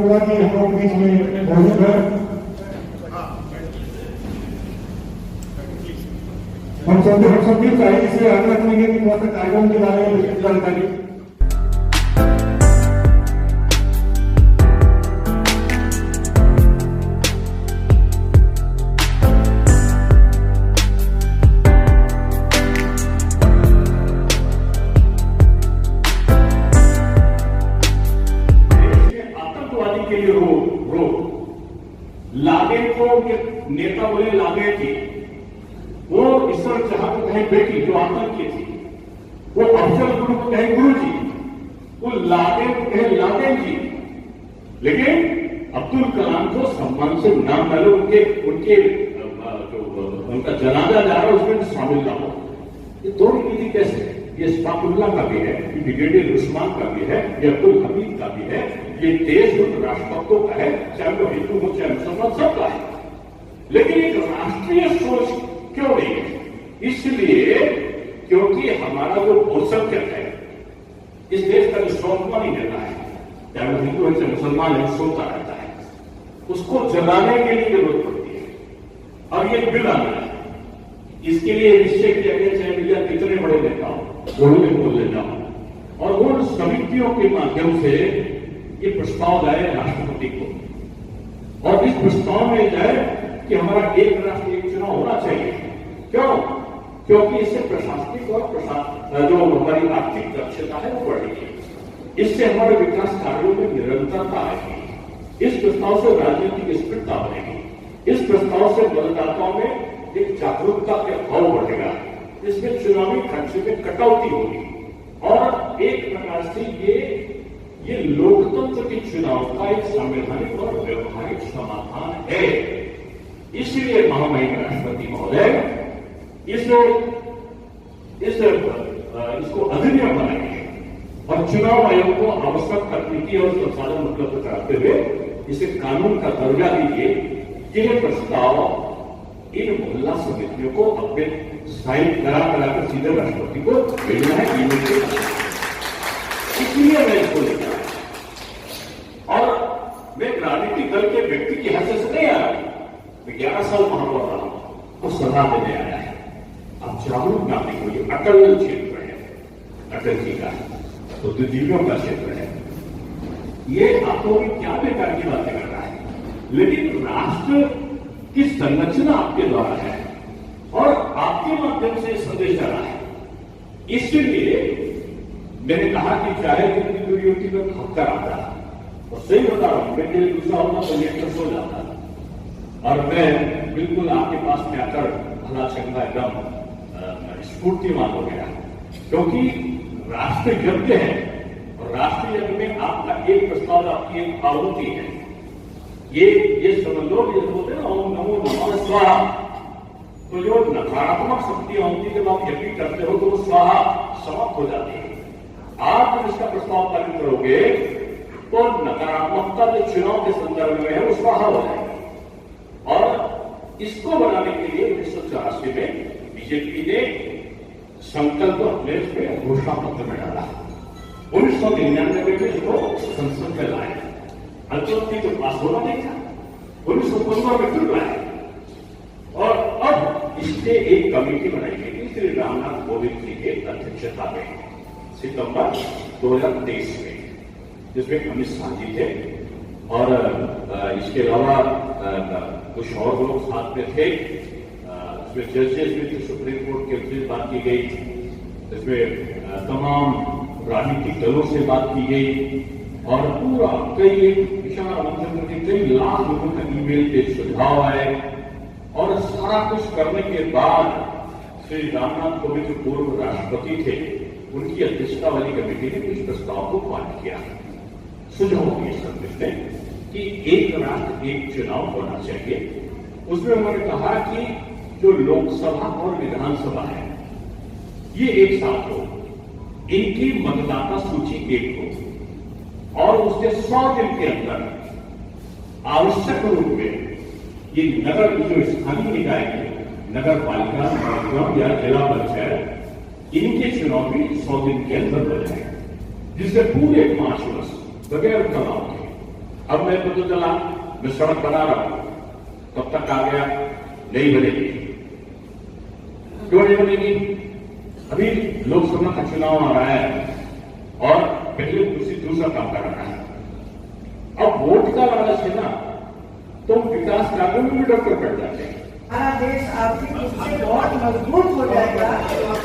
अरोड़ा जी हम लोग बीच में मौजूद है। हम सब भी चाहिए इसलिए आगे रखेंगे कि बहुत से कार्यक्रम के बारे में जानकारी। के लिए रोक लादेन को नेता बोले लादेन थी, वो ईश्वर जहां को कहे बेटी जो आतंकी थी, वो अफजल गुरु को कहे गुरु जी, वो लादेन को कहे लादेन जी। लेकिन अब्दुल कलाम को सम्मान से नाम डालो, उनके जो उनका जनाजा जा रहा है उसमें शामिल ना हो। ये दोनों नीति कैसे है? ये इस्ताकुल्ला का भी है, ये ब्रिगेडियर उस्मान का भी है, ये अब्दुल हमीद का भी है, ये देश और राष्ट्रभक्तों का है, चाहे वो हिंदू हो चाहे मुसलमान, सबका है। लेकिन एक राष्ट्रीय सोच क्यों नहीं है? इसलिए क्योंकि हमारा जो बहुसंख्यक है इस देश का जो स्वाभिमानी नेता है, चाहे वो हिंदू है चाहे मुसलमान है, सोता रहता है, उसको जगाने के लिए जरूरत पड़ती है। और ये बिल आना है, इसके लिए निश्चय किया गया, चाहे मीडिया कितने बड़े नेता हो उन्होंने बोल लेना हो, और उन समितियों के माध्यम से ये प्रस्ताव जाए राष्ट्रपति को, और इस प्रस्ताव में जाए कि हमारा एक राष्ट्र एक चुनाव होना चाहिए। क्यों? क्योंकि इससे प्रशासनिक और जो हमारी आर्थिक दक्षता है वो बढ़ेगी, इससे हमारे विकास कार्यों में निरंतरता आएगी, इस प्रस्ताव से राजनीतिक स्थिरता बनेगी, इस प्रस्ताव से मतदाताओं में एक जागरूकता का भाव बढ़ेगा, इसमें चुनावी खर्च में कटौती होगी, और एक प्रकार से ये लोकतंत्र के चुनाव का एक संवैधानिक और व्यवहारिक समाधान है। इसलिए महामहिम राष्ट्रपति महोदय इसको अधिनियम बनाएंगे और चुनाव आयोग को आवश्यक तकनीकी और संसाधन उपलब्ध कराते हुए इसे कानून का दर्जा दीजिए। ये प्रस्ताव इन मोहल्ला समितियों को अपने साइन करा कर सीधे राष्ट्रपति को भेजना है, ईमेल के द्वारा। इसलिए मैं इसको लेकर और मैं राजनीतिक दल के व्यक्ति की हैसियत से नहीं आ रहा, मैं 11 साल वहां पर रहा हूं, तो सलाह देने आया है। अब जागरूक नागरिक हो, ये अटल क्षेत्र है, अटल जी का, तो दिव्यों का क्षेत्र है, ये आपको क्या बेकार की बातें कर रहा है, लेकिन राष्ट्र की संरचना आपके द्वारा है और आपके माध्यम से संदेश जाना है। इसलिए मैंने कहा कि चाहे जितनी दूरी होती मैं थककर आता था, और सही बता रहा हूं, मेरे लिए दूसरा होता तो लेकर सो जाता था, और मैं बिल्कुल आपके पास में आकर भला चंगा एकदम स्फूर्तिमान हो गया, क्योंकि राष्ट्र यज्ञ है, और राष्ट्र यज्ञ में आपका एक प्रस्ताव, आपकी एक आहुति है। ये समझ लो, ये बोलते हैं ना ओम नमो नमः स्वाहा, तो जो नकारात्मक शक्ति आहुति के बाद यज्ञ करते हो तो वो स्वाहा समाप्त हो जाती है। आप जब इसका प्रस्ताव पारित करोगे तो नकारात्मकता जो चुनाव के संदर्भ में है वो स्वाहा हो जाएगी, और इसको बनाने के लिए 1984 में बीजेपी ने संकल्प अपने घोषणा पत्र में डाला, 1999 में इसको संसद में लाया, अंतर्राष्ट्रीय तो पास होना नहीं था, 1915 में फिर लाया, और अब इससे एक कमेटी बनाई गई श्री रामनाथ कोविंद जी के अध्यक्षता में सितंबर 2023 में, जिसमें अमित शाह जी थे, और इसके अलावा कुछ और लोग साथ में थे। इसमें जजेस में जो सुप्रीम कोर्ट के जज बात की गई, इसमें तमाम राजनीतिक दलों से बात की गई, और पूरा कई विशाल मंथन के कई लाख लोगों का ईमेल के सुझाव आए, और सारा कुछ करने के बाद श्री रामनाथ कोविंद जो पूर्व राष्ट्रपति थे उनकी अध्यक्षता वाली कमेटी ने कुछ प्रस्ताव को पारित किया, सुझाव दिए संदेश में कि एक राष्ट्र एक चुनाव होना चाहिए। उसमें उन्होंने कहा कि जो लोकसभा और विधानसभा है ये एक साथ हो, इनकी मतदाता सूची एक हो, और उसके 100 दिन के अंदर आवश्यक रूप में ये नगर जो स्थानीय निकाय है, नगर पालिका या जिला पंचायत, इनके चुनाव भी 100 दिन के अंदर हो जाए, जिससे पूरे 5 वर्ष बगैर तनाव के अब मैं पता चला मैं सड़क बना रहा हूं, तब तक आ गया नहीं बनेगी। क्यों नहीं बनेगी? अभी लोकसभा का चुनाव आ रहा है और पहले दूसरा काम कर रहा है। अब वोट का लालच है ना, तो विकास कार्यों में भी डॉक्टर पड़ जाते हैं। हमारा देश आर्थिक रूप से बहुत मजबूत हो जाएगा और